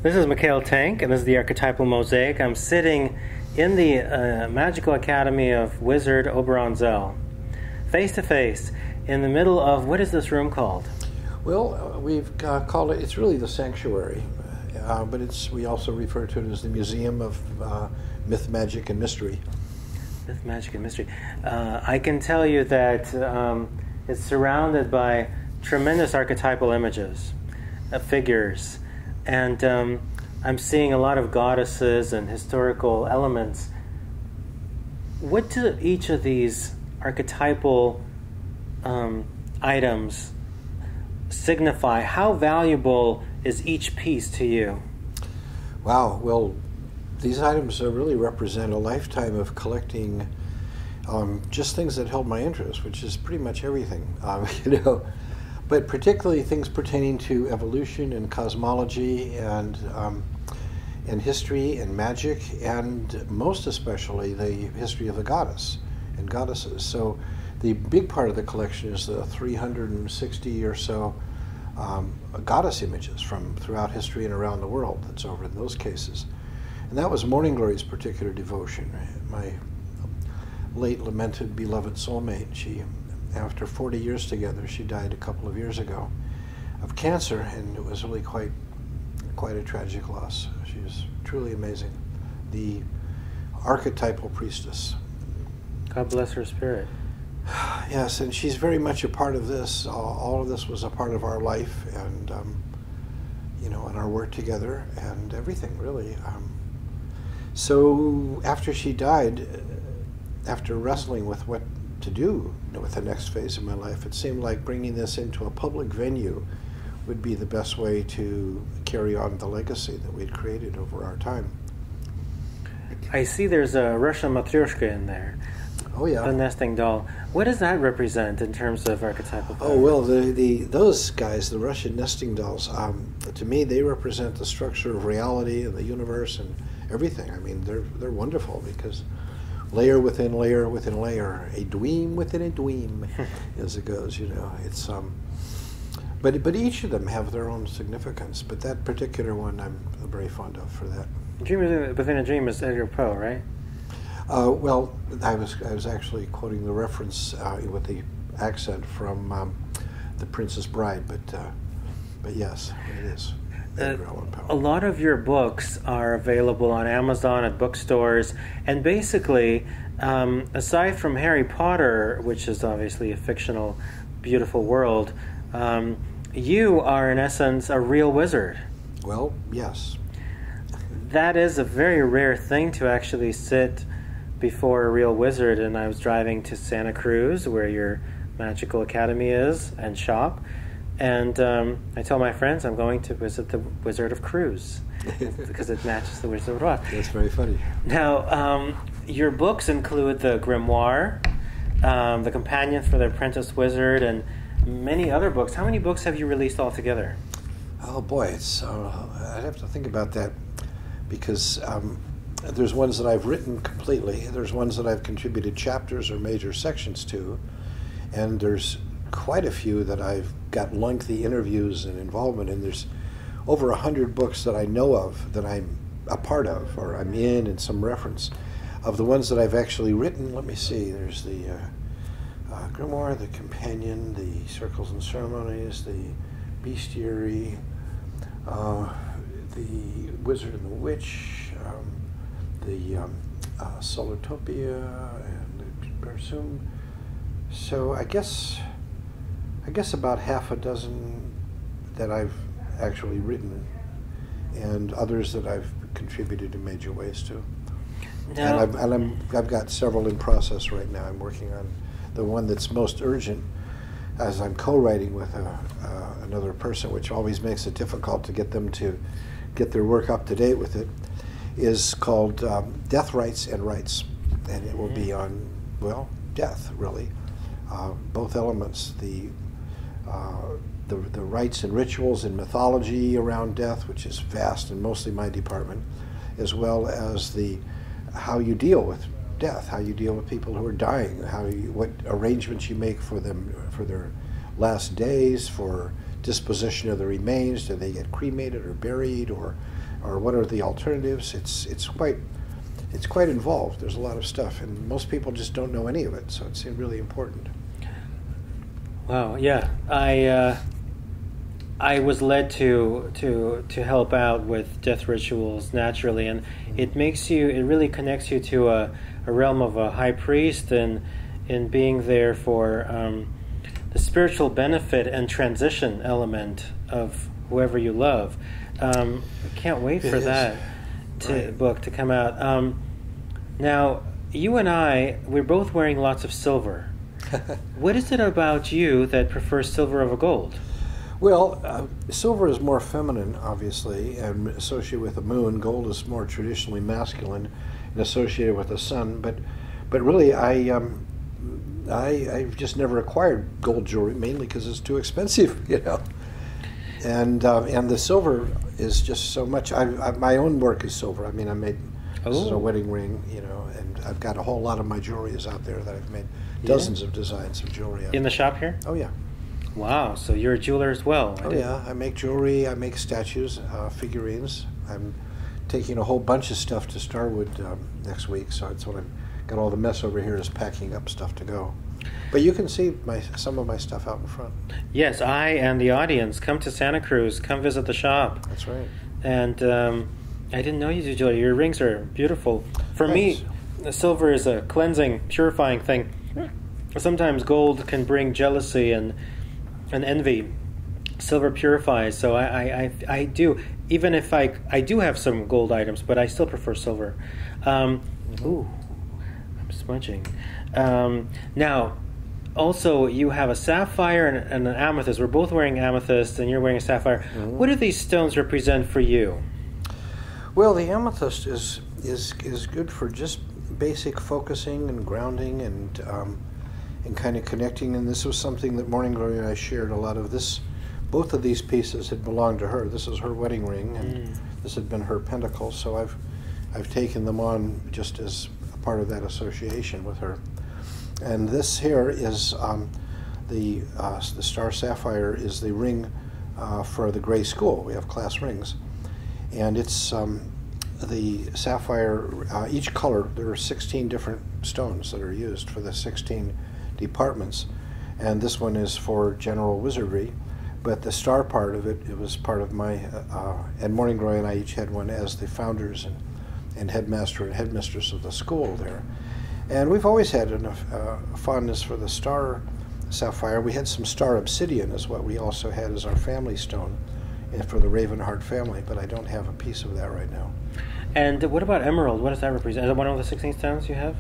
This is Mikhail Tank, and this is the Archetypal Mosaic. I'm sitting in the Magical Academy of Wizard Oberon Zell, face to face, in the middle of, what is this room called? Well, we've called it, it's really the sanctuary, but we also refer to it as the Museum of Myth, Magic, and Mystery. Myth, Magic, and Mystery. I can tell you that it's surrounded by tremendous archetypal images, figures, and I'm seeing a lot of goddesses and historical elements. What do each of these archetypal items signify? How valuable is each piece to you? Wow, well, these items really represent a lifetime of collecting just things that held my interest, which is pretty much everything, but particularly things pertaining to evolution and cosmology and history and magic, and most especially the history of the goddess and goddesses. So the big part of the collection is the 360 or so goddess images from throughout history and around the world that's over in those cases. And that was Morning Glory's particular devotion. My late lamented beloved soulmate, after 40 years together, she died a couple of years ago of cancer, and it was really quite a tragic loss. She was truly amazing. The archetypal priestess. God bless her spirit. Yes, and she's very much a part of this. All of this was a part of our life, and and our work together, and everything really. So after she died, after wrestling with what to do with the next phase of my life, it seemed like bringing this into a public venue would be the best way to carry on the legacy that we'd created over our time. I see there's a Russian matryoshka in there. Oh yeah, the nesting doll. What does that represent in terms of archetypal power? Oh well, those guys, the Russian nesting dolls, to me they represent the structure of reality and the universe and everything. I mean, they're wonderful because layer within layer within layer, a dweem within a dweem, as it goes. It's but each of them have their own significance. But that particular one, I'm very fond of for that. Dream within a dream is Edgar Poe, right? Well, I was actually quoting the reference with the accent from The Princess Bride, but yes, it is. A lot of your books are available on Amazon at bookstores, and basically, aside from Harry Potter, which is obviously a fictional, beautiful world, you are in essence a real wizard. Well, yes. That is a very rare thing to actually sit before a real wizard, and I was driving to Santa Cruz, where your magical academy is, and shop. And I told my friends I'm going to visit the Wizard of Cruz because it matches the Wizard of Oz. That's very funny. Now, your books include the Grimoire, the Companion for the Apprentice Wizard, and many other books. How many books have you released altogether? Oh boy, I'd have to think about that because there's ones that I've written completely. There's ones that I've contributed chapters or major sections to, and there's quite a few that I've got lengthy interviews and involvement in. There's over 100 books that I know of that I'm a part of, or I'm in some reference. Of the ones that I've actually written, let me see, there's the Grimoire, the Companion, the Circles and Ceremonies, the Bestiary, the Wizard and the Witch, the Solutopia, and the Bersum. So I guess about half a dozen that I've actually written, and others that I've contributed in major ways to. Now, and I've got several in process right now. I'm working on the one that's most urgent, as I'm co-writing with another person, which always makes it difficult to get them to get their work up to date with it, is called Death, Rites, and Rights. And it will be on, well, death, really. Both elements, the rites and rituals and mythology around death, which is vast and mostly my department, as well as how you deal with death, how you deal with people who are dying, what arrangements you make for them for their last days, for disposition of the remains. Do they get cremated or buried, or or what are the alternatives? It's quite involved. There's a lot of stuff, and most people just don't know any of it. So it's really important. Wow. Yeah. I was led to help out with death rituals naturally, and it really connects you to a realm of a high priest, and in being there for the spiritual benefit and transition element of whoever you love. I can't wait for that book to come out. Now, you and we're both wearing lots of silver. What is it about you that prefers silver over gold? Well, silver is more feminine, obviously, and associated with the moon. Gold is more traditionally masculine and associated with the sun. But really, I've just never acquired gold jewelry, mainly because it's too expensive, And the silver is just so much. My own work is silver. I mean, this is a wedding ring, and I've got a whole lot of my jewelry is out there that I've made dozens of designs of jewelry. In the shop here? Oh, yeah. Wow, so you're a jeweler as well. Yeah, I make jewelry, I make statues, figurines. I'm taking a whole bunch of stuff to Starwood next week, so that's what I've got. All the mess over here is packing up stuff to go. But you can see some of my stuff out in front. Yes, I and the audience, come to Santa Cruz, come visit the shop. That's right. And I didn't know you do jewelry. Your rings are beautiful. For Thanks. me, the silver is a cleansing, purifying thing. Sometimes gold can bring jealousy and envy. Silver purifies, so I do. Even if I do have some gold items, but I still prefer silver. Ooh, I'm smudging. Now, also you have a sapphire and an amethyst. We're both wearing amethyst, and you're wearing a sapphire. Mm-hmm. What do these stones represent for you? Well, the amethyst is good for just basic focusing and grounding and kind of connecting. And this was something that Morning Glory and I shared a lot of. Both of these pieces had belonged to her. This is her wedding ring, and this had been her pentacle. So I've taken them on just as a part of that association with her. And this here is the star sapphire is the ring for the Gray School. We have class rings, and it's the sapphire. Each color, there are 16 different stones that are used for the 16 departments, and this one is for general wizardry. But the star part of it was part of my, and Morning Glory and I each had one as the founders and headmaster and headmistress of the school there. And we've always had a fondness for the star sapphire. We had some star obsidian is what we also had as our family stone for the Ravenheart family, but I don't have a piece of that right now. And what about emerald? What does that represent? Is it one of the 16 stones you have?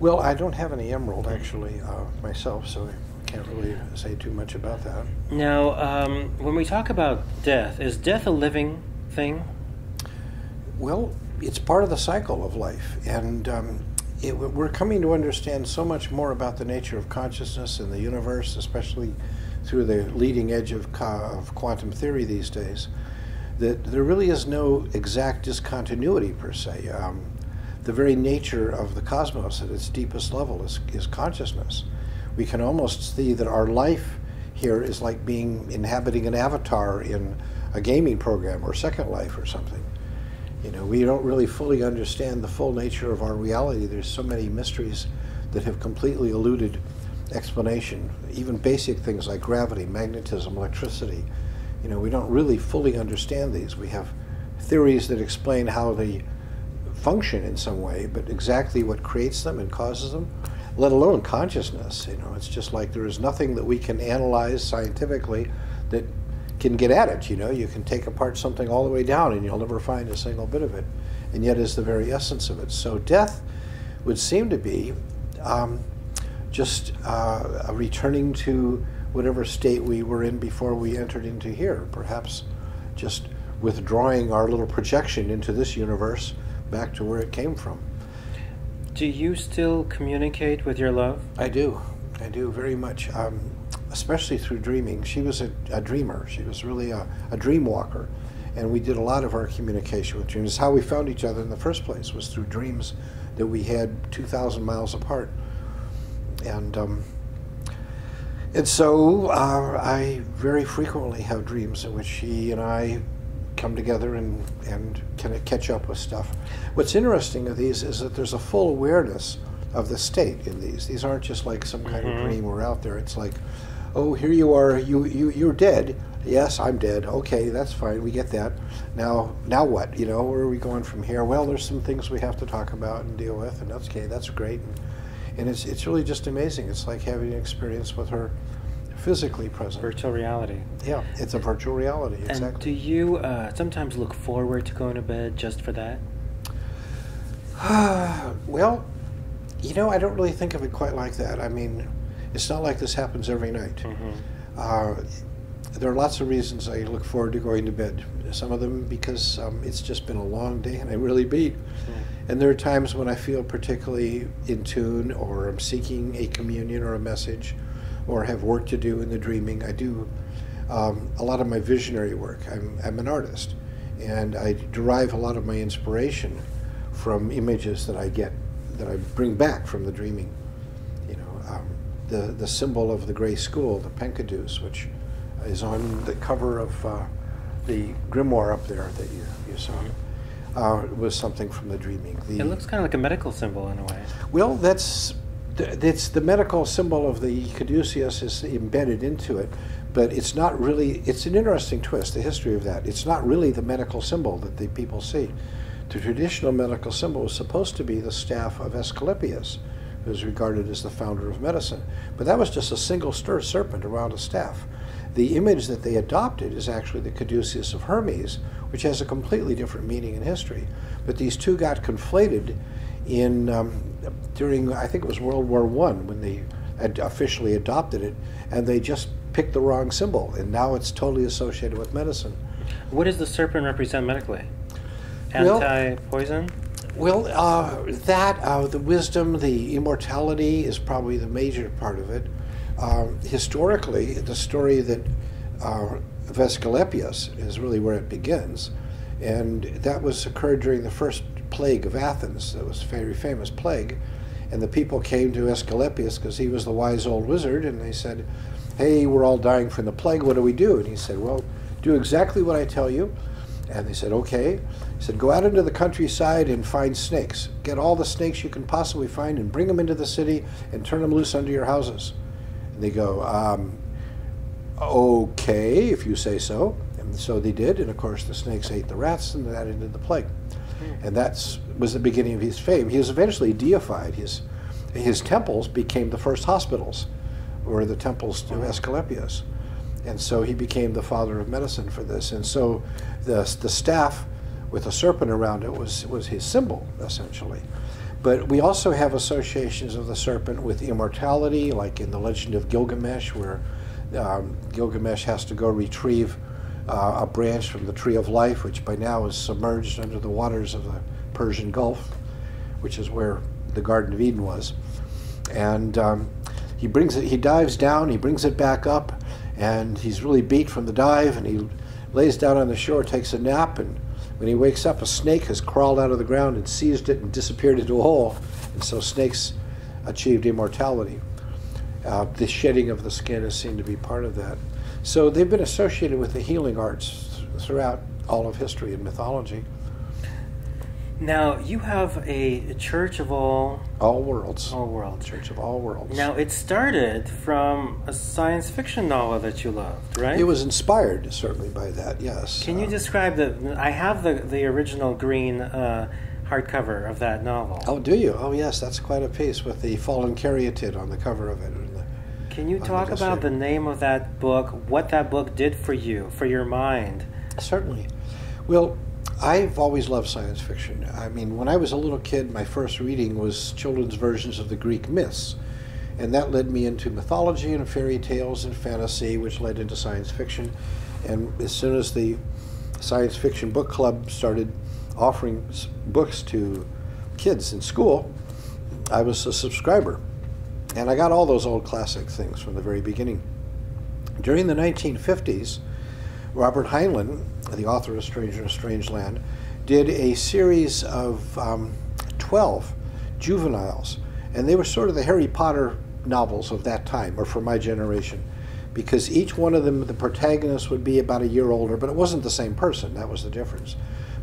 Well, I don't have any emerald actually myself, so I can't really say too much about that. Now, when we talk about death, is death a living thing? Well, it's part of the cycle of life, and we're coming to understand so much more about the nature of consciousness in the universe, especially through the leading edge of quantum theory these days, that there really is no exact discontinuity per se. The very nature of the cosmos at its deepest level is consciousness. We can almost see that our life here is like inhabiting an avatar in a gaming program or Second Life or something. We don't really fully understand the full nature of our reality. There's so many mysteries that have completely eluded explanation. Even basic things like gravity, magnetism, electricity. We don't really fully understand these. We have theories that explain how they function in some way, but exactly what creates them and causes them, let alone consciousness. It's just like there is nothing that we can analyze scientifically that can get at it. You can take apart something all the way down and you'll never find a single bit of it, and yet is the very essence of it. So death would seem to be just a returning to whatever state we were in before we entered into here, perhaps just withdrawing our little projection into this universe back to where it came from. Do you still communicate with your love? I do very much, especially through dreaming. She was a dreamer. She was really a dream walker, and we did a lot of our communication with dreams. How we found each other in the first place was through dreams that we had 2,000 miles apart. And so I very frequently have dreams in which she and I come together and kind of catch up with stuff. What's interesting of these is that there's a full awareness of the state in these. These aren't just like some kind of dream we're out there. It's like, oh, here you are, you're dead. Yes, I'm dead. Okay, that's fine. We get that. Now what? You know, where are we going from here? Well, there's some things we have to talk about and deal with, and that's okay. That's great. And it's really just amazing. It's like having an experience with her physically present. Virtual reality. Yeah, it's a virtual reality. Exactly. And do you sometimes look forward to going to bed just for that? Well, you know, I don't really think of it quite like that. I mean, it's not like this happens every night. There are lots of reasons I look forward to going to bed. Some of them because it's just been a long day and I'm really beat. And there are times when I feel particularly in tune, or I'm seeking a communion or a message, or have work to do in the dreaming. I do a lot of my visionary work. I'm an artist, and I derive a lot of my inspiration from images that I get, that I bring back from the dreaming. You know, the symbol of the Gray School, the Pencadus, which is on the cover of the grimoire up there that you saw, was something from the dreaming. It looks kind of like a medical symbol in a way. Well, it's the medical symbol of the caduceus is embedded into it, but it's not really. It's an interesting twist, the history of that. It's not really the medical symbol that the people see. The traditional medical symbol was supposed to be the staff of Asclepius, who is regarded as the founder of medicine. But that was just a single serpent around a staff. The image that they adopted is actually the caduceus of Hermes, which has a completely different meaning in history. But these two got conflated in during, I think it was World War I, when they had officially adopted it, and they just picked the wrong symbol, and now it's totally associated with medicine. What does the serpent represent medically? Anti-poison? Well, the wisdom, the immortality is probably the major part of it. Historically, the story that of Asclepius is really where it begins, and that occurred during the first plague of Athens. That was a very famous plague, and the people came to Asclepius because he was the wise old wizard, and they said, "Hey, we're all dying from the plague. What do we do?" And he said, "Well, do exactly what I tell you." And they said, "Okay." He said, "Go out into the countryside and find snakes. Get all the snakes you can possibly find and bring them into the city and turn them loose under your houses." And they go, "Okay, if you say so." And so they did, and of course the snakes ate the rats, and that ended the plague. And that was the beginning of his fame. He was eventually deified. His temples became the first hospitals, or the temples to Asclepius. And so he became the father of medicine for this. And so the staff with a serpent around it was his symbol, essentially. But we also have associations of the serpent with immortality, like in the legend of Gilgamesh, where Gilgamesh has to go retrieve a branch from the tree of life, which by now is submerged under the waters of the Persian Gulf, which is where the Garden of Eden was. And he dives down, he brings it back up, and he's really beat from the dive, and he lays down on the shore, takes a nap, and when he wakes up, a snake has crawled out of the ground and seized it and disappeared into a hole. And so snakes achieved immortality. The shedding of the skin is seen to be part of that. So they've been associated with the healing arts throughout all of history and mythology. Now, you have a Church of All Worlds. All Worlds. Church of All Worlds. Now, it started from a science fiction novel that you loved, right? It was inspired, certainly, by that, yes. Can you describe I have the original green hardcover of that novel. Oh, do you? Oh, yes, that's quite a piece with the fallen caryatid on the cover of it. Can you talk about the name of that book, what that book did for you, for your mind? Certainly. Well, I've always loved science fiction. I mean, when I was a little kid, my first reading was children's versions of the Greek myths. And that led me into mythology and fairy tales and fantasy, which led into science fiction. And as soon as the science fiction book club started offering books to kids in school, I was a subscriber. And I got all those old classic things from the very beginning. During the 1950s, Robert Heinlein, the author of Stranger in a Strange Land, did a series of 12 juveniles. And they were sort of the Harry Potter novels of that time, or for my generation. because each one of them, the protagonist would be about a year older, but it wasn't the same person. That was the difference.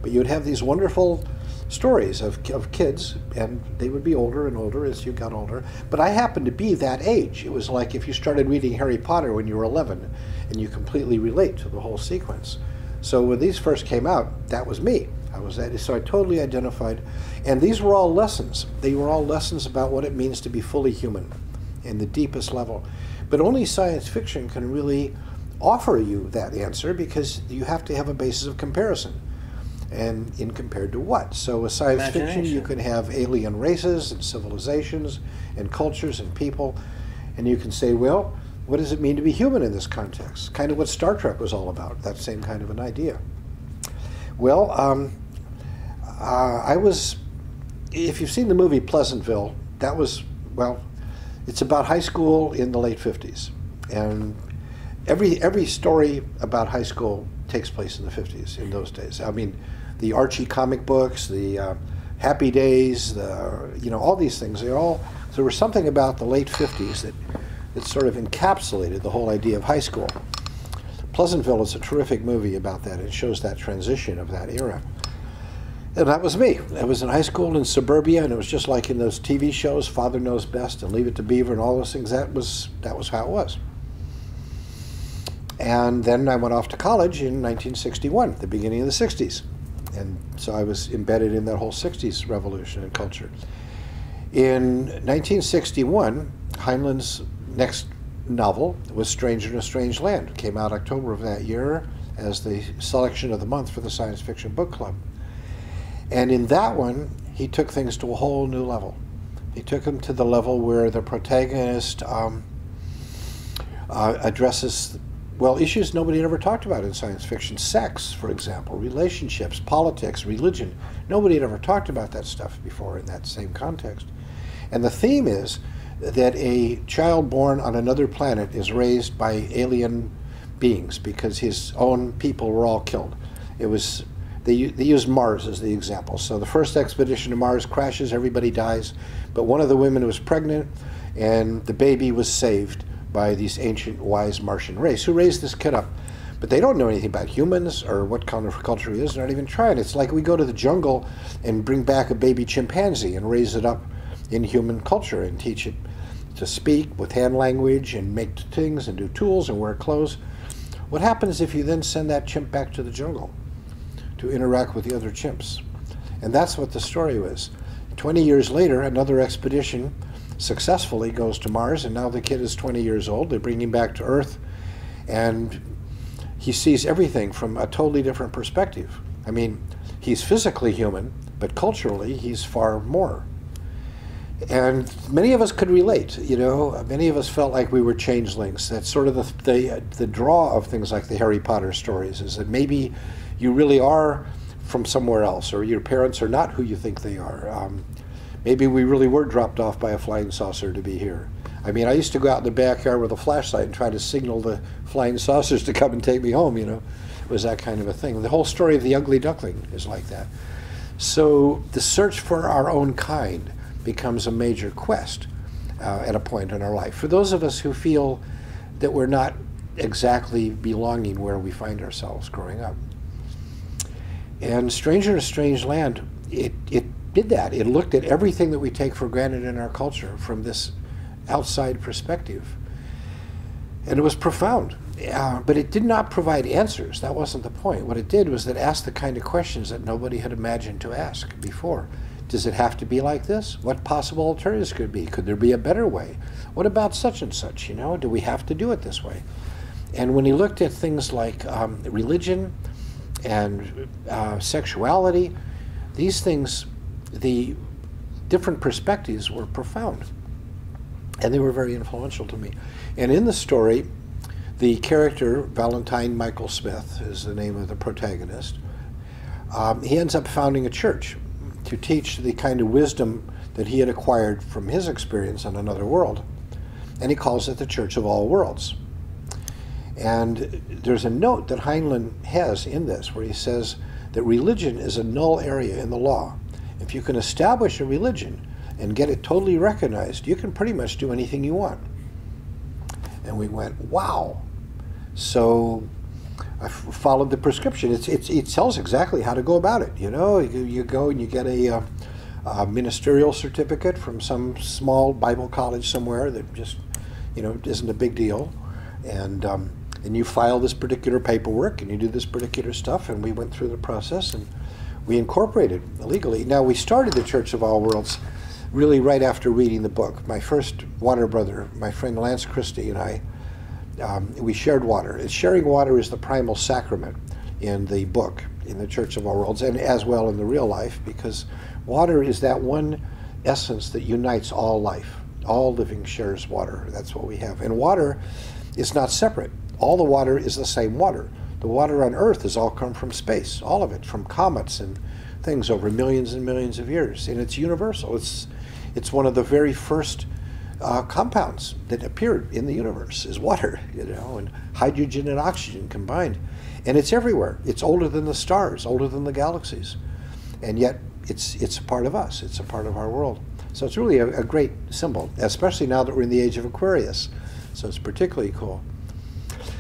But you would have these wonderful stories of kids, and they would be older and older as you got older. But I happened to be that age. It was like if you started reading Harry Potter when you were 11, and you completely relate to the whole sequence. So when these first came out, that was me. I was that. So I totally identified. And these were all lessons. They were all lessons about what it means to be fully human in the deepest level. But only science fiction can really offer you that answer, because you have to have a basis of comparison. And in compared to what? So with science fiction, you can have alien races and civilizations and cultures and people, and you can say, well, what does it mean to be human in this context? Kind of what Star Trek was all about, that same kind of an idea. Well, if you've seen the movie Pleasantville, that was, well, it's about high school in the late 50s. And every story about high school takes place in the 50s, in those days. I mean, the Archie comic books, the Happy Days, all these things, there was something about the late 50s that sort of encapsulated the whole idea of high school. Pleasantville is a terrific movie about that. It shows that transition of that era. And that was me. I was in high school in suburbia, and it was just like in those TV shows, Father Knows Best and Leave It to Beaver and all those things. That was how it was. And then I went off to college in 1961, the beginning of the 60s. And so I was embedded in that whole 60s revolution and culture. In 1961, Heinlein's next novel was Stranger in a Strange Land. It came out October of that year as the selection of the month for the Science Fiction Book Club. And in that one, he took things to a whole new level. He took them to the level where the protagonist addresses, well, issues nobody had ever talked about in science fiction. Sex, for example, relationships, politics, religion. Nobody had ever talked about that stuff before in that same context. And the theme is that a child born on another planet is raised by alien beings because his own people were all killed. It was, they used Mars as the example. So the first expedition to Mars crashes, everybody dies, but one of the women was pregnant, and the baby was saved by these ancient, wise Martian race who raised this kid up. But they don't know anything about humans or what kind of culture he is. They're not even trying. It's like we go to the jungle and bring back a baby chimpanzee and raise it up in human culture and teach it to speak with hand language and make things and do tools and wear clothes. What happens if you then send that chimp back to the jungle to interact with the other chimps? And that's what the story was. 20 years later, another expedition successfully goes to Mars, and now the kid is 20 years old. They bring him back to Earth, and he sees everything from a totally different perspective. I mean, he's physically human, but culturally he's far more. And many of us could relate, you know. Many of us felt like we were changelings. That's sort of the draw of things like the Harry Potter stories, is that maybe you really are from somewhere else, or your parents are not who you think they are. Maybe we really were dropped off by a flying saucer to be here. I mean, I used to go out in the backyard with a flashlight and try to signal the flying saucers to come and take me home, you know. It was that kind of a thing. The whole story of the ugly duckling is like that. So the search for our own kind becomes a major quest at a point in our life. For those of us who feel that we're not exactly belonging where we find ourselves growing up. And Stranger in a Strange Land, it did that. It looked at everything that we take for granted in our culture from this outside perspective. And it was profound. But it did not provide answers. That wasn't the point. What it did was it asked the kind of questions that nobody had imagined to ask before. Does it have to be like this? What possible alternatives could be? Could there be a better way? What about such and such, you know? Do we have to do it this way? And when he looked at things like religion and sexuality, these things, the different perspectives were profound. And they were very influential to me. And in the story, the character, Valentine Michael Smith, is the name of the protagonist, he ends up founding a church to teach the kind of wisdom that he had acquired from his experience on another world. And he calls it the Church of All Worlds. And there's a note that Heinlein has in this where he says that religion is a null area in the law. If you can establish a religion and get it totally recognized, you can pretty much do anything you want. And we went, wow. So I followed the prescription. It tells exactly how to go about it. You know, you go and you get a ministerial certificate from some small Bible college somewhere that just, you know, isn't a big deal. And you file this particular paperwork and you do this particular stuff. And we went through the process and we incorporated legally. Now, we started the Church of All Worlds really right after reading the book. My first water brother, my friend Lance Christie, and I, we shared water. Sharing water is the primal sacrament in the book, in the Church of All Worlds, and as well in the real life, because water is that one essence that unites all life. All living shares water. That's what we have. And water is not separate. All the water is the same water. The water on Earth has all come from space, all of it, from comets and things over millions and millions of years. And it's universal. It's one of the very first compounds that appeared in the universe is water, you know, and hydrogen and oxygen combined. And it's everywhere. It's older than the stars, older than the galaxies. And yet it's a part of us. It's a part of our world. So it's really a great symbol, especially now that we're in the age of Aquarius. So it's particularly cool.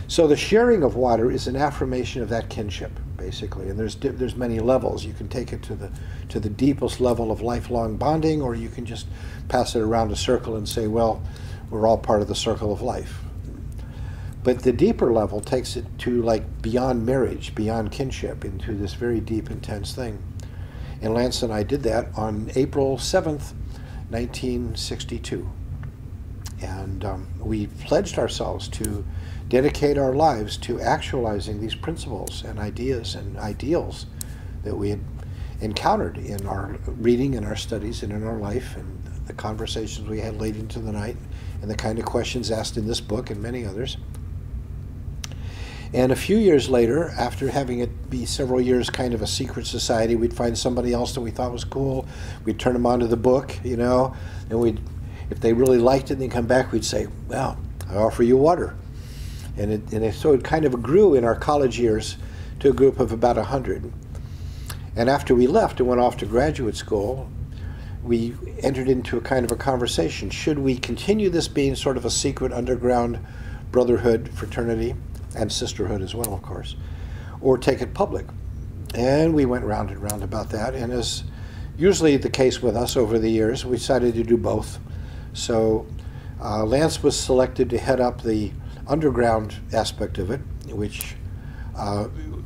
So the sharing of water is an affirmation of that kinship, basically. And there's many levels. You can take it to the deepest level of lifelong bonding, or you can just pass it around a circle and say, well, we're all part of the circle of life. But the deeper level takes it to like beyond marriage, beyond kinship, into this very deep, intense thing. And Lance and I did that on April 7th, 1962. And we pledged ourselves to dedicate our lives to actualizing these principles and ideas and ideals that we had encountered in our reading and our studies and in our life, and the conversations we had late into the night, and the kind of questions asked in this book and many others. And a few years later, after having it be several years kind of a secret society, we'd find somebody else that we thought was cool. We'd turn them on to the book, you know, and if they really liked it and they'd come back, we'd say, well, I offer you water. So it kind of grew in our college years to a group of about 100. And after we left and went off to graduate school, we entered into a kind of a conversation. Should we continue this being sort of a secret underground brotherhood, fraternity, and sisterhood as well, of course, or take it public? And we went round and round about that. And as usually the case with us over the years, we decided to do both. So Lance was selected to head up the underground aspect of it, which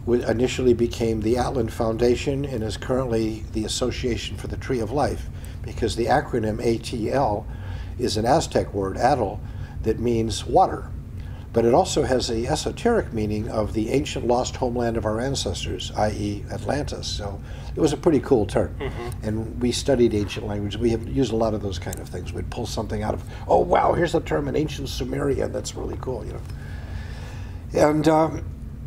initially became the Atlan Foundation and is currently the Association for the Tree of Life, because the acronym ATL is an Aztec word, Atl, that means water. But it also has the esoteric meaning of the ancient lost homeland of our ancestors, i.e. Atlantis. So it was a pretty cool term. Mm-hmm. And we studied ancient language. We have used a lot of those kind of things. We'd pull something out of, oh, wow, here's the term in ancient Sumerian. That's really cool, you know. And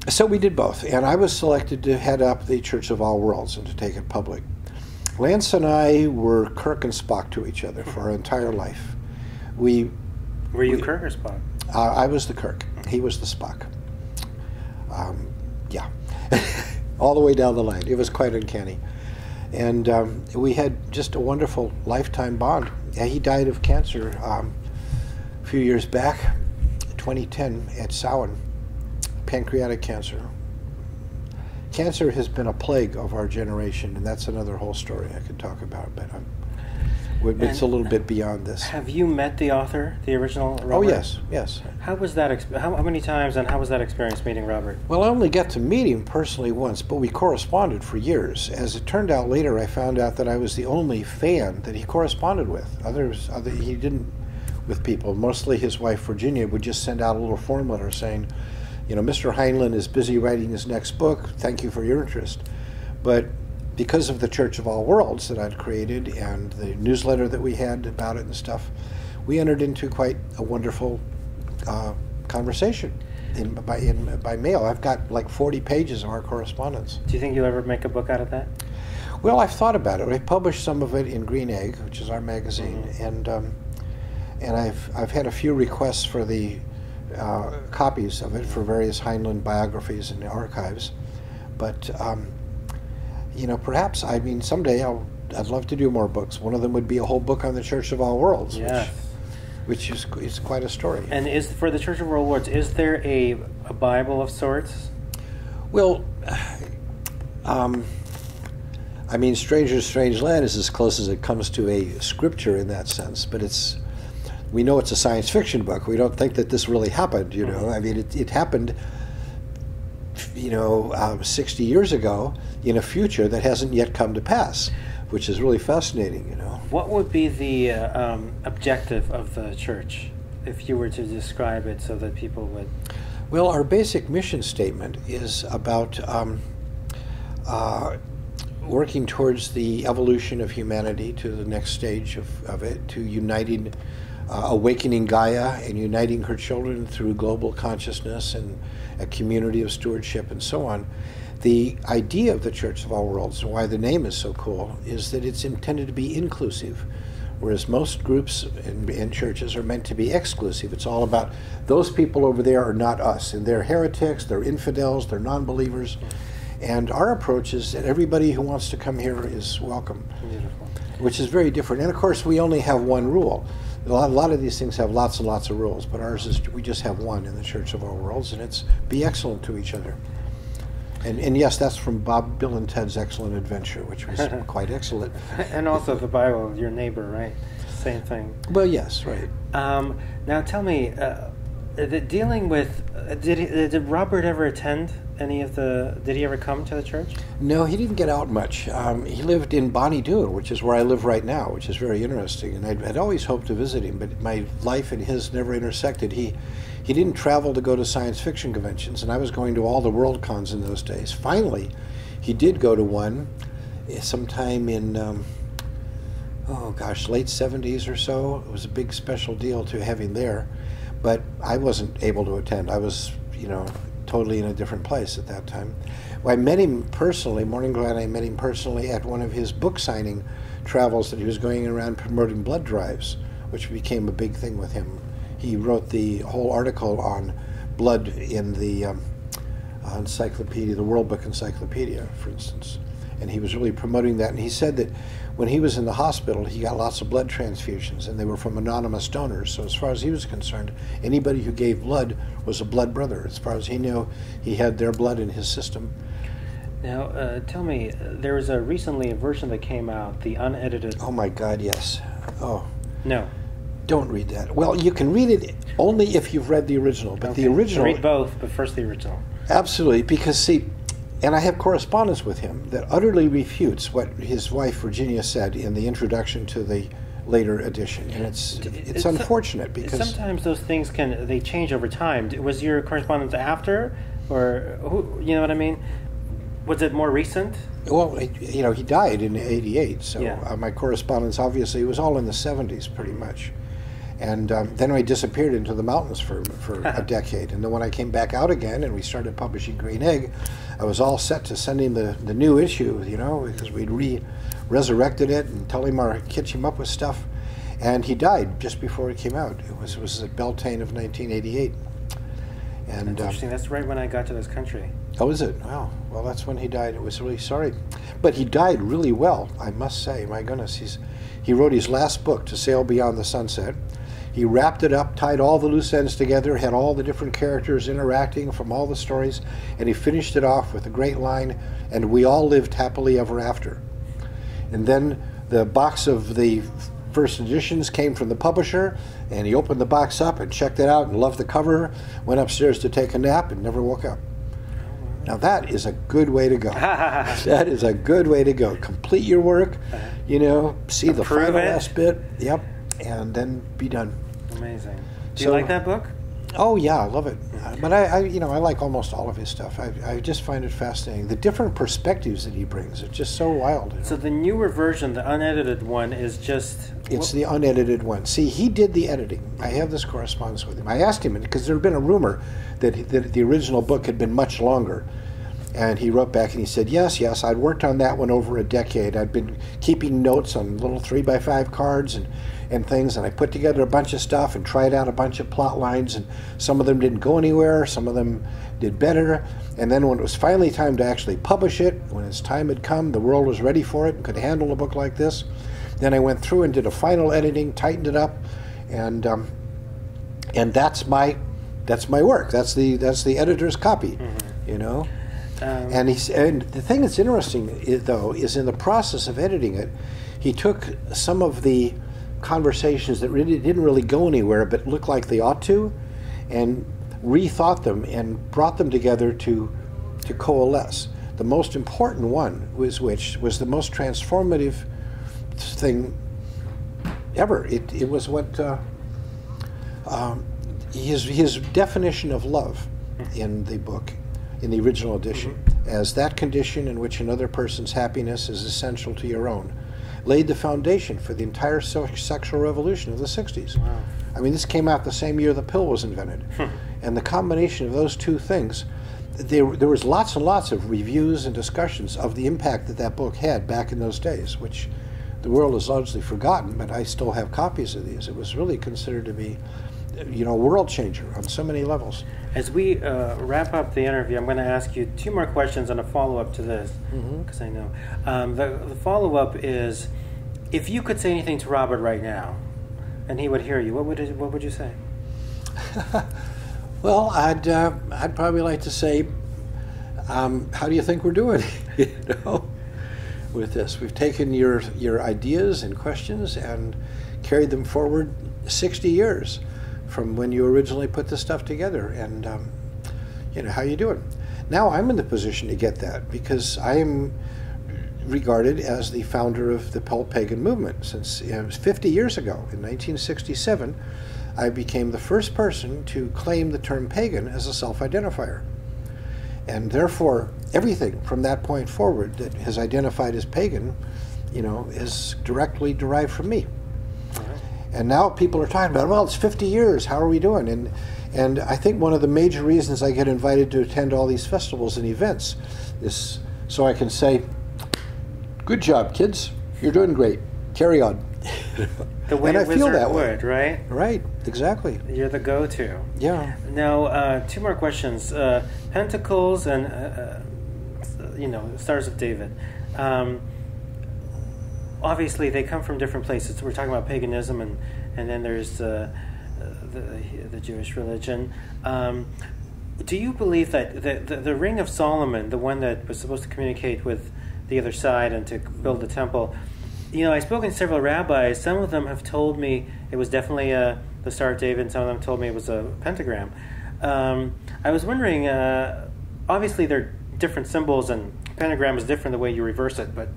so we did both. And I was selected to head up the Church of All Worlds and to take it public. Lance and I were Kirk and Spock to each other for our entire life. Were you Kirk or Spock? I was the Kirk. He was the Spock. Yeah. All the way down the line. It was quite uncanny. And we had just a wonderful lifetime bond. He died of cancer a few years back, 2010, at Samhain, pancreatic cancer. Cancer has been a plague of our generation, and that's another whole story I could talk about, but it's a little bit beyond this. Have you met the author, the original Robert? Oh, yes, yes. How was that? How many times, and how was that experience meeting Robert? Well, I only got to meet him personally once, but we corresponded for years. As it turned out later, I found out that I was the only fan that he corresponded with. He didn't with people. Mostly his wife, Virginia, would just send out a little form letter saying, you know, Mr. Heinlein is busy writing his next book. Thank you for your interest. But because of the Church of All Worlds that I'd created and the newsletter that we had about it and stuff, we entered into quite a wonderful conversation by mail. I've got like 40 pages of our correspondence. Do you think you'll ever make a book out of that? Well, I've thought about it. I published some of it in Green Egg, which is our magazine, mm-hmm. and I've had a few requests for the copies of it for various Heinlein biographies in the archives, but you know, perhaps, I mean, someday I'd love to do more books. One of them would be a whole book on the Church of All Worlds. Yeah. which is quite a story. And for the Church of World Lords, is there a Bible of sorts? Well, I mean, Stranger's Strange Land is as close as it comes to a scripture in that sense, but we know it's a science fiction book. We don't think that this really happened, you know. I mean, it happened, 60 years ago in a future that hasn't yet come to pass, which is really fascinating, you know. What would be the objective of the church, if you were to describe it so that people would... Well, our basic mission statement is about working towards the evolution of humanity to the next stage of it, to awakening Gaia and uniting her children through global consciousness and a community of stewardship and so on. The idea of the Church of All Worlds, and why the name is so cool, is that it's intended to be inclusive, whereas most groups and churches are meant to be exclusive. It's all about those people over there are not us, and they're heretics, they're infidels, they're non-believers. And our approach is that everybody who wants to come here is welcome, Beautiful. Which is very different. And of course, we only have one rule. A lot of these things have lots and lots of rules, but ours is we just have one in the Church of All Worlds, and it's be excellent to each other. And yes, that's from Bill and Ted's Excellent Adventure, which was quite excellent. And also the Bible, your neighbor, right? Same thing. Well, yes, right. Now tell me, dealing with, did Robert ever attend did he ever come to the church? No, he didn't get out much. He lived in Bonnie Doon, which is where I live right now, which is very interesting. And I'd always hoped to visit him, but my life and his never intersected. He didn't travel to go to science fiction conventions, and I was going to all the World Cons in those days. Finally, he did go to one sometime in, late 70s or so. It was a big special deal to have him there, but I wasn't able to attend. I was, totally in a different place at that time. Well, I met him personally, Morning Glow, and I met him personally at one of his book signing travels that he was going around promoting blood drives, which became a big thing with him. He wrote the whole article on blood in the encyclopedia, the World Book Encyclopedia, for instance. And he was really promoting that. And he said that when he was in the hospital, he got lots of blood transfusions, and they were from anonymous donors. So as far as he was concerned, anybody who gave blood was a blood brother. As far as he knew, he had their blood in his system. Now, tell me, there was recently a version that came out, the unedited... Oh my God, yes. Oh. No. Don't read that. Well, you can read it only if you've read the original. But okay. The original... Read both, but first the original. Absolutely, because see... And I have correspondence with him that utterly refutes what his wife Virginia said in the introduction to the later edition, and it's unfortunate because sometimes those things they change over time. Was your correspondence after, or you know what I mean? Was it more recent? Well, he died in '88, so yeah. My correspondence obviously was all in the '70s, pretty much. And then I disappeared into the mountains for a decade. And then when I came back out again and we started publishing Green Egg, I was all set to send him the new issue, because we'd resurrected it and catch him up with stuff. And he died just before it came out. It was at Beltane of 1988. And that's interesting. That's right when I got to this country. Oh, is it? Wow. Well, that's when he died. It was really sorry. But he died really well, I must say. My goodness, he wrote his last book, To Sail Beyond the Sunset. He wrapped it up, tied all the loose ends together, had all the different characters interacting from all the stories, and he finished it off with a great line, and we all lived happily ever after. And then the box of the first editions came from the publisher, and he opened the box up and checked it out and loved the cover, went upstairs to take a nap and never woke up. Now that is a good way to go. That is a good way to go. Complete your work, see the final last bit, yep, and then be done. Amazing. Do you like that book? Oh yeah, I love it. But I like almost all of his stuff. I just find it fascinating. The different perspectives that he brings, it's just so wild. So the newer version, the unedited one, is just... It's the unedited one. See, he did the editing. I have this correspondence with him. I asked him, because there had been a rumor that the original book had been much longer. And he wrote back and he said, yes, I'd worked on that one over a decade. I'd been keeping notes on little 3x5 cards and things, and I put together a bunch of stuff and tried out a bunch of plot lines, and some of them didn't go anywhere, some of them did better. And then when it was finally time to actually publish it, when its time had come, the world was ready for it and could handle a book like this, then I went through and did a final editing, tightened it up, and that's my work. That's the editor's copy, you know. And the thing that's interesting, though, is in the process of editing it, he took some of the conversations that really didn't really go anywhere but looked like they ought to, and rethought them and brought them together to coalesce. The most important one was the most transformative thing ever. It was what his definition of love in the book, in the original edition, as that condition in which another person's happiness is essential to your own, laid the foundation for the entire sexual revolution of the 60s. Wow. I mean, this came out the same year the pill was invented. And the combination of those two things, there was lots and lots of reviews and discussions of the impact that book had back in those days, which the world has largely forgotten, but I still have copies of these. It was really considered to be, you know, a world changer on so many levels. As we wrap up the interview, I'm going to ask you 2 more questions and a follow-up to this, because I know. The follow-up is, if you could say anything to Robert right now, and he would hear you, what would you say? Well, I'd probably like to say, how do you think we're doing? You know, with this, we've taken your ideas and questions and carried them forward 60 years. From when you originally put this stuff together, and you know, how you doing? Now I'm in the position to get that because I am regarded as the founder of the pagan movement. Since it was 50 years ago, in 1967, I became the first person to claim the term pagan as a self-identifier, and therefore everything from that point forward that has identified as pagan, you know, is directly derived from me. And now people are talking about, well, it's 50 years, how are we doing? And I think one of the major reasons I get invited to attend all these festivals and events is so I can say, good job, kids, you're doing great, carry on. The way and I feel that would, right? Right, exactly. You're the go-to. Yeah. Now, 2 more questions. Pentacles and, you know, Stars of David. Obviously, they come from different places. We're talking about paganism, and then there's the Jewish religion. Do you believe that the Ring of Solomon, the one that was supposed to communicate with the other side and to build the temple, you know, I've spoken to several rabbis. Some of them have told me it was definitely the Star of David, and some of them told me it was a pentagram. I was wondering, obviously they're different symbols, and pentagram is different the way you reverse it, but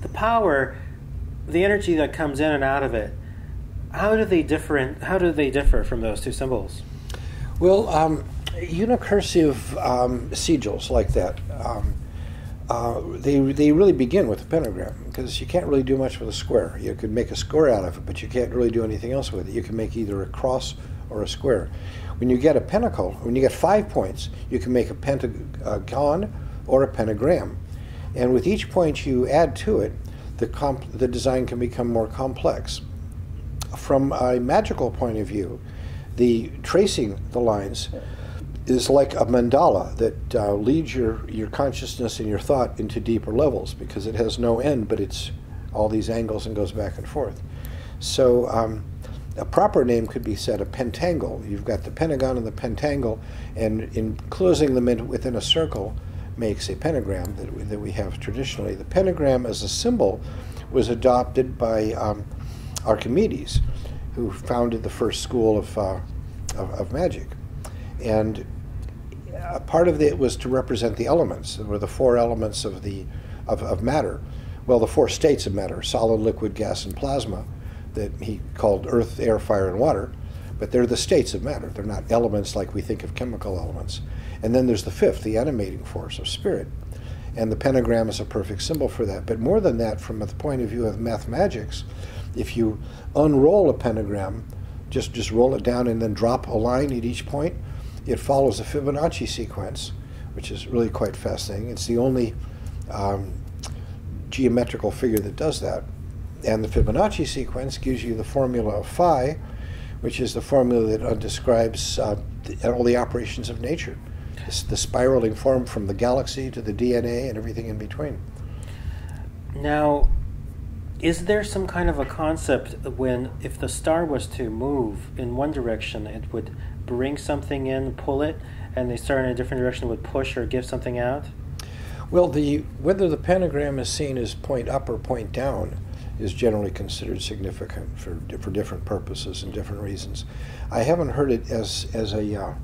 the power, the energy that comes in and out of it, how do they differ from those 2 symbols? Well, Unicursive sigils like that, they really begin with a pentagram, because you can't really do much with a square. You could make a square out of it, but you can't really do anything else with it. You can make either a cross or a square. When you get a pentacle, when you get 5 points, you can make a pentagon or a pentagram. And with each point you add to it, the design can become more complex. From a magical point of view, the tracing the lines is like a mandala that leads your consciousness and your thought into deeper levels, because it has no end, but it's all these angles and goes back and forth. So a proper name could be said a pentangle. You've got the pentagon and the pentangle, and in closing them in within a circle makes a pentagram that we have traditionally. The pentagram as a symbol was adopted by Archimedes, who founded the first school of magic. And a part of it was to represent the elements. There were the 4 elements of matter. Well, the 4 states of matter: solid, liquid, gas, and plasma, that he called earth, air, fire, and water. But they're the states of matter. They're not elements like we think of chemical elements. And then there's the 5th, the animating force of spirit. And the pentagram is a perfect symbol for that. But more than that, from the point of view of mathematics, if you unroll a pentagram, just roll it down and then drop a line at each point, it follows a Fibonacci sequence, which is really quite fascinating. It's the only geometrical figure that does that. And the Fibonacci sequence gives you the formula of phi, which is the formula that describes all the operations of nature. It's the spiraling form from the galaxy to the DNA and everything in between. Now, Is there some kind of a concept when, if the star was to move in one direction, it would bring something in, pull it, and the star in a different direction would push or give something out? Well, whether the pentagram is seen as point up or point down is generally considered significant for different purposes and different reasons. I haven't heard it as a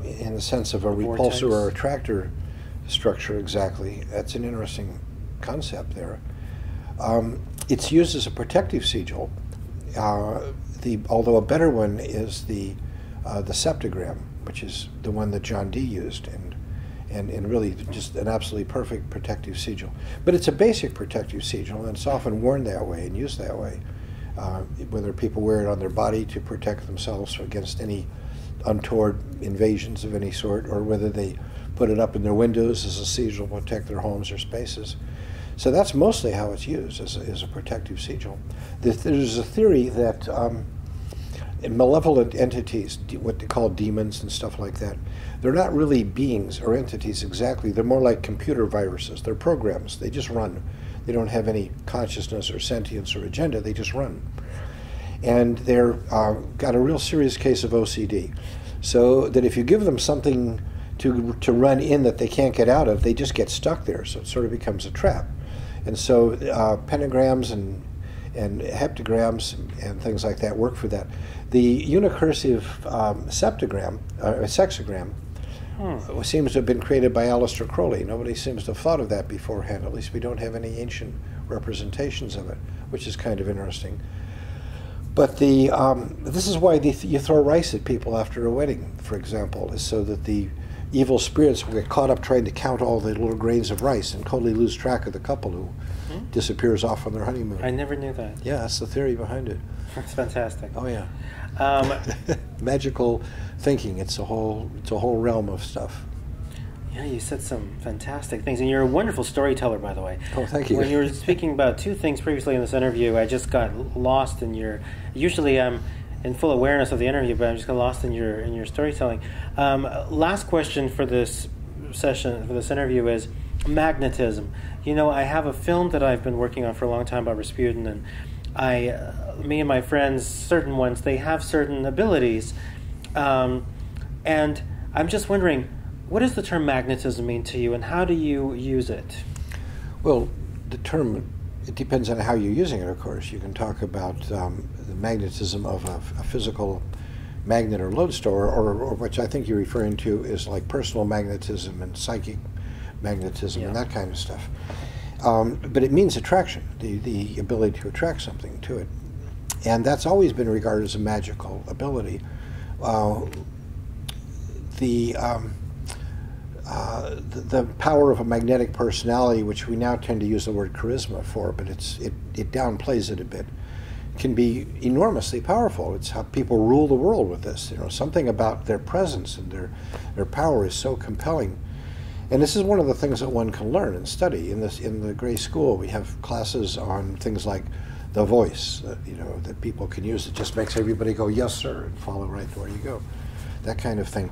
in the sense of a repulsor or attractor structure exactly. That's an interesting concept there. It's used as a protective sigil. Although a better one is the septagram, which is the one that John Dee used, and really just an absolutely perfect protective sigil. But it's a basic protective sigil, and it's often worn that way and used that way. Whether people wear it on their body to protect themselves against any untoward invasions of any sort, or whether they put it up in their windows as a sigil to protect their homes or spaces. So that's mostly how it's used, as a protective sigil. There's a theory that malevolent entities, what they call demons and stuff like that, they're not really beings or entities exactly. They're more like computer viruses. They're programs. They just run. They don't have any consciousness or sentience or agenda. They just run. And they're got a real serious case of OCD. So that if you give them something to run in that they can't get out of, they just get stuck there. So it sort of becomes a trap. And so pentagrams and heptagrams and things like that work for that. The unicursive sexagram seems to have been created by Aleister Crowley. Nobody seems to have thought of that beforehand. At least we don't have any ancient representations of it, which is kind of interesting. But this is why you throw rice at people after a wedding, for example, is so that the evil spirits will get caught up trying to count all the little grains of rice and totally lose track of the couple who disappears off on their honeymoon. I never knew that. Yeah, that's the theory behind it. That's fantastic. Oh yeah. Magical thinking. It's a whole realm of stuff. Yeah, you said some fantastic things, and you're a wonderful storyteller, by the way. Oh, thank you. When you were speaking about two things previously in this interview, I just got lost in your. Usually, I'm in full awareness of the interview, but I'm just got lost in your storytelling. Last question for this session, for this interview, is magnetism. You know, I have a film that I've been working on for a long time about Rasputin, and me and my friends, certain ones, they have certain abilities, and I'm just wondering, what does the term magnetism mean to you, and how do you use it? Well, the term, it depends on how you're using it, of course. You can talk about the magnetism of a physical magnet or lodestone, or which I think you're referring to is like personal magnetism and psychic magnetism and that kind of stuff. But it means attraction, the ability to attract something to it. And that's always been regarded as a magical ability. The power of a magnetic personality, which we now tend to use the word charisma for, but it downplays it a bit, can be enormously powerful. It's how people rule the world with this. You know, something about their presence and their power is so compelling. And this is one of the things that one can learn and study. In the Gray School, we have classes on things like the voice, that people can use. It just makes everybody go, yes, sir, and follow right where you go. That kind of thing.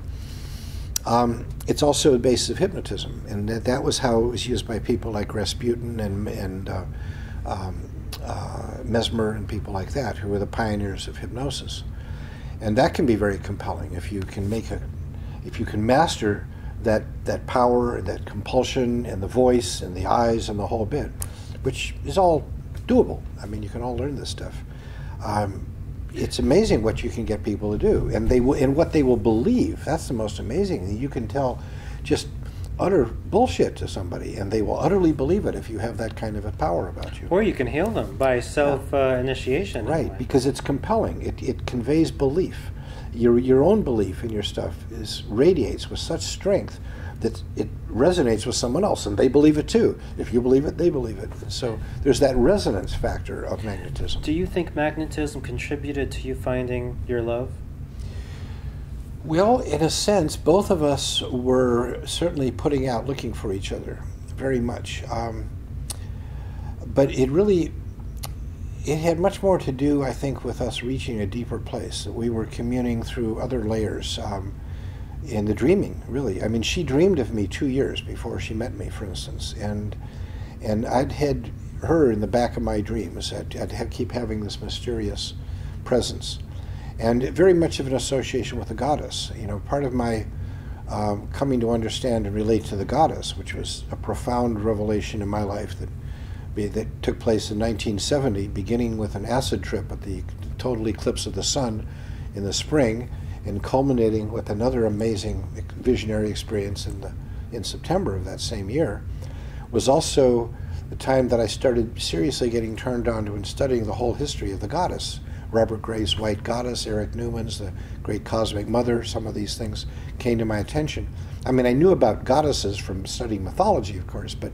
It's also a basis of hypnotism, and that was how it was used by people like Rasputin and Mesmer and people like that, who were the pioneers of hypnosis. And that can be very compelling if you can master that power and that compulsion and the voice and the eyes and the whole bit, which is all doable. I mean, you can all learn this stuff. It's amazing what you can get people to do, and what they will believe. That's the most amazing thing. You can tell just utter bullshit to somebody, and they will utterly believe it if you have that kind of a power about you. Or you can heal them by self-initiation. Right, anyway. Because it's compelling. It conveys belief. Your own belief in your stuff radiates with such strength that it resonates with someone else, and they believe it too. If you believe it, they believe it. And so there's that resonance factor of magnetism. Do you think magnetism contributed to you finding your love? Well, in a sense, both of us were certainly putting out, looking for each other, very much. But it had much more to do, I think, with us reaching a deeper place. That we were communing through other layers in the dreaming, really. I mean, she dreamed of me 2 years before she met me, for instance, and I'd had her in the back of my dreams. I'd keep having this mysterious presence, and very much of an association with the goddess. You know, part of my coming to understand and relate to the goddess, which was a profound revelation in my life that took place in 1970, beginning with an acid trip at the total eclipse of the sun in the spring, and culminating with another amazing visionary experience in September of that same year, was also the time that I started seriously getting turned on to and studying the whole history of the goddess. Robert Gray's White Goddess, Eric Newman's The Great Cosmic Mother, some of these things came to my attention. I mean, I knew about goddesses from studying mythology, of course, but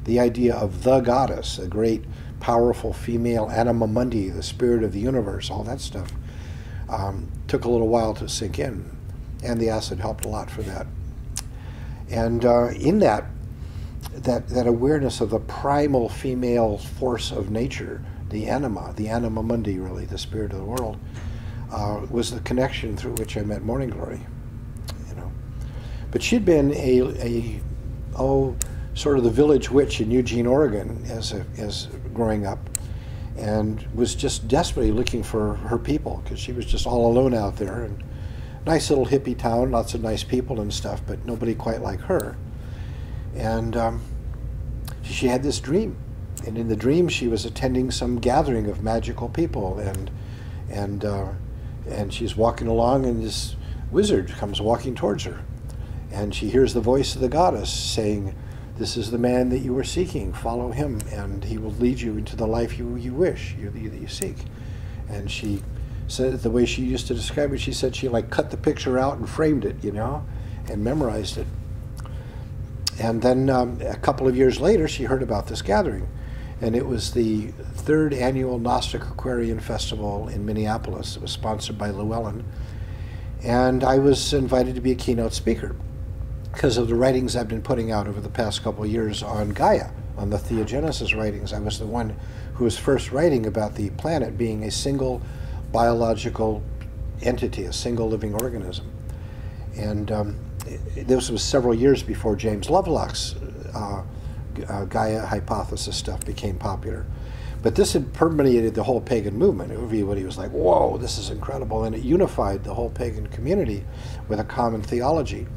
the idea of the goddess, a great, powerful female anima mundi, the spirit of the universe, all that stuff, took a little while to sink in, and the acid helped a lot for that. And in that awareness of the primal female force of nature, the anima mundi, really, the spirit of the world, was the connection through which I met Morning Glory. You know, but she'd been sort of the village witch in Eugene, Oregon, as growing up, and was just desperately looking for her people, because she was just all alone out there. And nice little hippie town, lots of nice people and stuff, but nobody quite like her. And she had this dream, and in the dream she was attending some gathering of magical people, and she's walking along, and this wizard comes walking towards her, and she hears the voice of the goddess saying, "This is the man that you were seeking. Follow him, and he will lead you into the life you wish, that you seek." And she said, the way she used to describe it, she said she like cut the picture out and framed it, you know, and memorized it. And then a couple of years later, she heard about this gathering, and it was the 3rd annual Gnostic Aquarian Festival in Minneapolis. It was sponsored by Llewellyn, and I was invited to be a keynote speaker because of the writings I've been putting out over the past couple of years on Gaia, on the theogenesis writings. I was the one who was first writing about the planet being a single biological entity, a single living organism. And this was several years before James Lovelock's Gaia hypothesis stuff became popular. But this had permeated the whole pagan movement. Everybody was like, whoa, this is incredible. And it unified the whole pagan community with a common theology.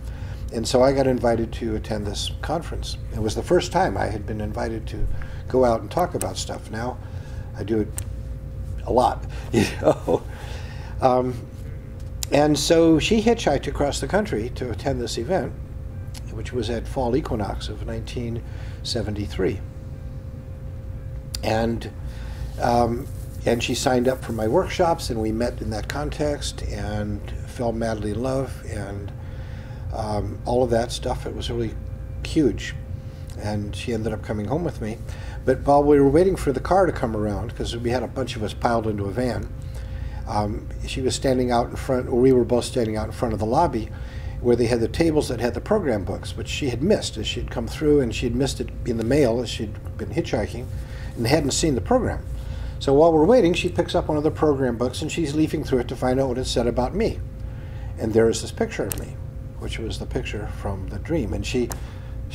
And so I got invited to attend this conference. It was the first time I had been invited to go out and talk about stuff. Now I do it a lot, you know. And so she hitchhiked across the country to attend this event, which was at fall equinox of 1973. And she signed up for my workshops, and we met in that context and fell madly in love, and all of that stuff. It was really huge. And she ended up coming home with me. But while we were waiting for the car to come around, because we had a bunch of us piled into a van, she was standing out in front, or we were both standing out in front of the lobby, where they had the tables that had the program books, which she had missed as she had come through, and she had missed it in the mail as she'd been hitchhiking, and hadn't seen the program. So while we're waiting, she picks up one of the program books, and she's leafing through it to find out what it said about me. And there is this picture of me, which was the picture from the dream. And she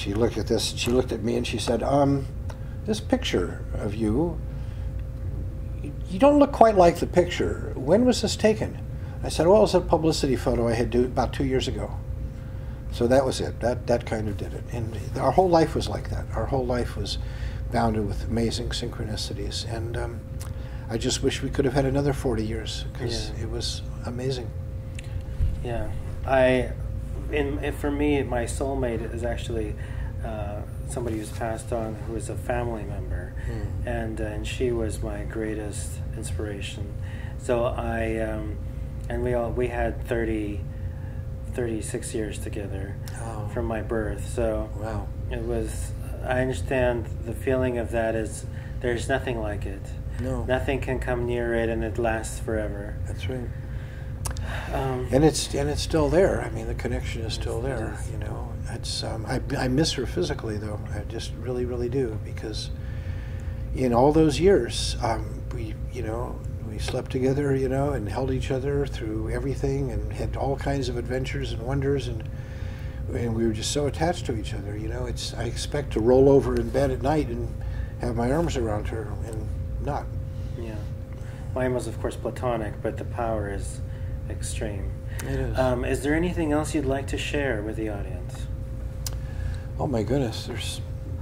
looked at this, she looked at me, and she said, this picture of you, you don't look quite like the picture. When was this taken? I said, well, it was a publicity photo I had done about 2 years ago. So that was it. That kind of did it. And our whole life was like that. Our whole life was bounded with amazing synchronicities. And I just wish we could have had another 40 years, because it was amazing. Yeah. For me, my soulmate is actually somebody who's passed on, who is a family member, and she was my greatest inspiration. So we had 36 years together from my birth. So wow. It was. I understand the feeling of that is there's nothing like it. No. Nothing can come near it, and it lasts forever. That's right. And it's still there. I mean, the connection is still there. You know, it's I miss her physically, though. I just really, really do, because in all those years, we slept together, and held each other through everything, and had all kinds of adventures and wonders, and we were just so attached to each other. I expect to roll over in bed at night and have my arms around her and not. Yeah. Mine was, of course, platonic, but the power is extreme. It is. Is there anything else you'd like to share with the audience? Oh my goodness, there's,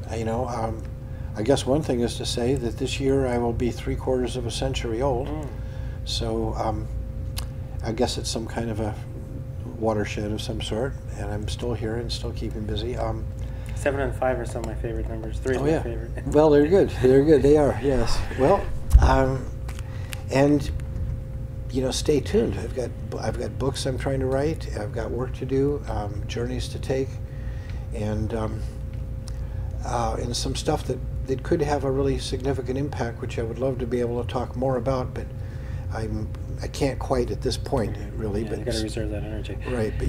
I guess one thing is to say that this year I will be 3/4 of a century old. So I guess it's some kind of a watershed of some sort, and I'm still here and still keeping busy. 7 and 5 are some of my favorite numbers. 3 is my favorite. Well, they're good. They're good. They are. Yes. Well, and stay tuned. I've got books I'm trying to write. I've got work to do, journeys to take, and some stuff that could have a really significant impact, which I would love to be able to talk more about, but I can't quite at this point, really. Yeah, but you got to reserve that energy. Right, but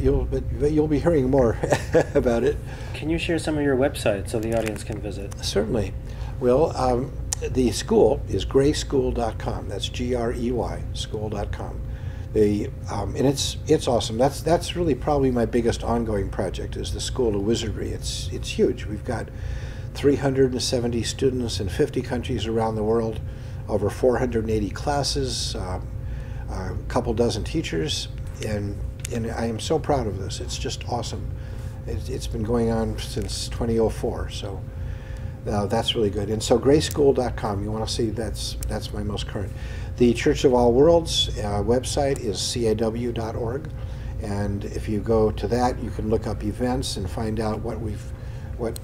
you'll be hearing more about it. Can you share some of your websites so the audience can visit? Certainly. Well, the school is greyschool.com. That's GREY school.com. And it's awesome. That's really probably my biggest ongoing project is the School of Wizardry. It's huge. We've got 370 students in 50 countries around the world, over 480 classes, a couple dozen teachers, and I am so proud of this. It's just awesome. It's been going on since 2004, so that's really good. And so grayschool.com, you want to see that's my most current. The Church of All Worlds website is caw.org, and if you go to that, you can look up events and find out what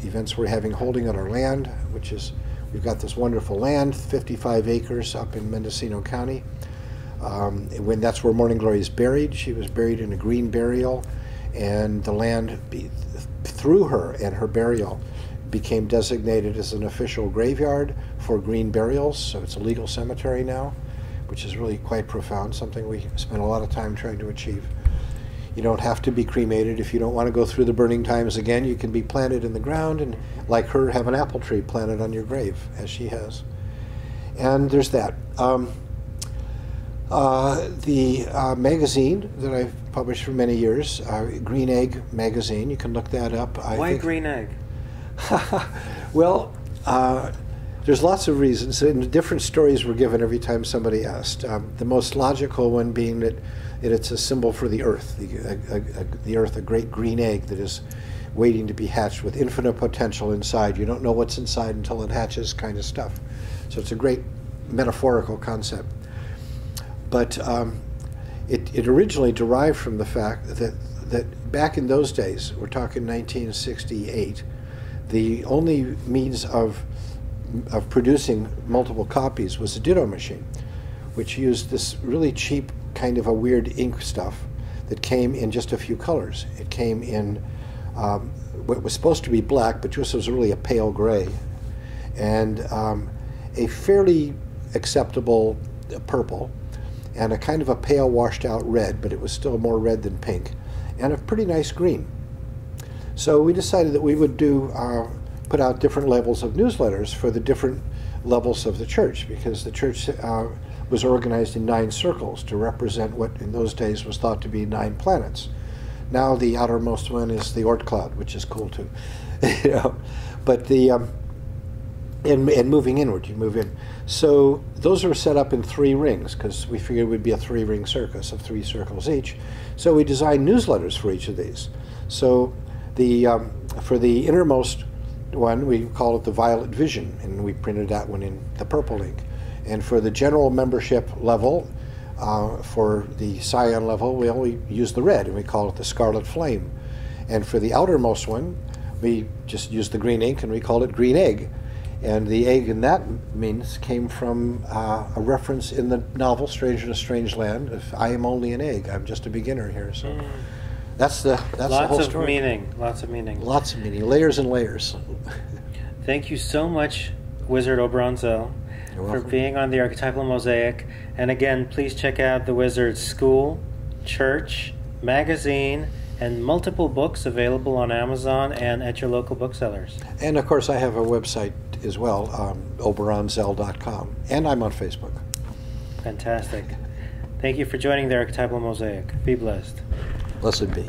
events we're holding on our land, which is, we've got this wonderful land, 55 acres up in Mendocino County. That's where Morning Glory is buried. She was buried in a green burial, and the land, through her and her burial, became designated as an official graveyard for green burials, so it's a legal cemetery now, which is really quite profound, something we spent a lot of time trying to achieve. You don't have to be cremated. If you don't want to go through the burning times again, you can be planted in the ground and, like her, have an apple tree planted on your grave, as she has. And there's that. The magazine that I've published for many years, Green Egg magazine, you can look that up. Why Green Egg? Well, there's lots of reasons, and different stories were given every time somebody asked. The most logical one being that it's a symbol for the earth, the earth, a great green egg that is waiting to be hatched with infinite potential inside. You don't know what's inside until it hatches, kind of stuff. So it's a great metaphorical concept. But it originally derived from the fact that back in those days, we're talking 1968, the only means of producing multiple copies was a ditto machine, which used this really cheap kind of a weird ink stuff that came in just a few colors. It came in what was supposed to be black, but just was really a pale gray, and a fairly acceptable purple, and a kind of a pale washed out red, but it was still more red than pink, and a pretty nice green. So we decided that we would put out different levels of newsletters for the different levels of the church, because the church was organized in 9 circles to represent what in those days was thought to be 9 planets. Now the outermost one is the Oort cloud, which is cool too. But and moving inward, you move in. So those are set up in 3 rings, because we figured it would be a 3-ring circus of 3 circles each. So we designed newsletters for each of these. So for the innermost one, we call it the Violet Vision, and we printed that one in the purple ink. And for the general membership level, for the Scion level, we only use the red, and we call it the Scarlet Flame. And for the outermost one, we just use the green ink, and we call it Green Egg. And the egg in that means came from a reference in the novel Stranger in a Strange Land. If I am only an egg, I'm just a beginner here. So that's the whole story. Lots of meaning. Lots of meaning. Layers and layers. Thank you so much, Wizard Oberon Zell, for being on the Archetypal Mosaic. And again, please check out the Wizard's school, church, magazine, and multiple books available on Amazon and at your local booksellers. And of course, I have a website as well, oberonzell.com, and I'm on Facebook. Fantastic. Thank you for joining the Archetypal Mosaic. Be blessed. Blessed be.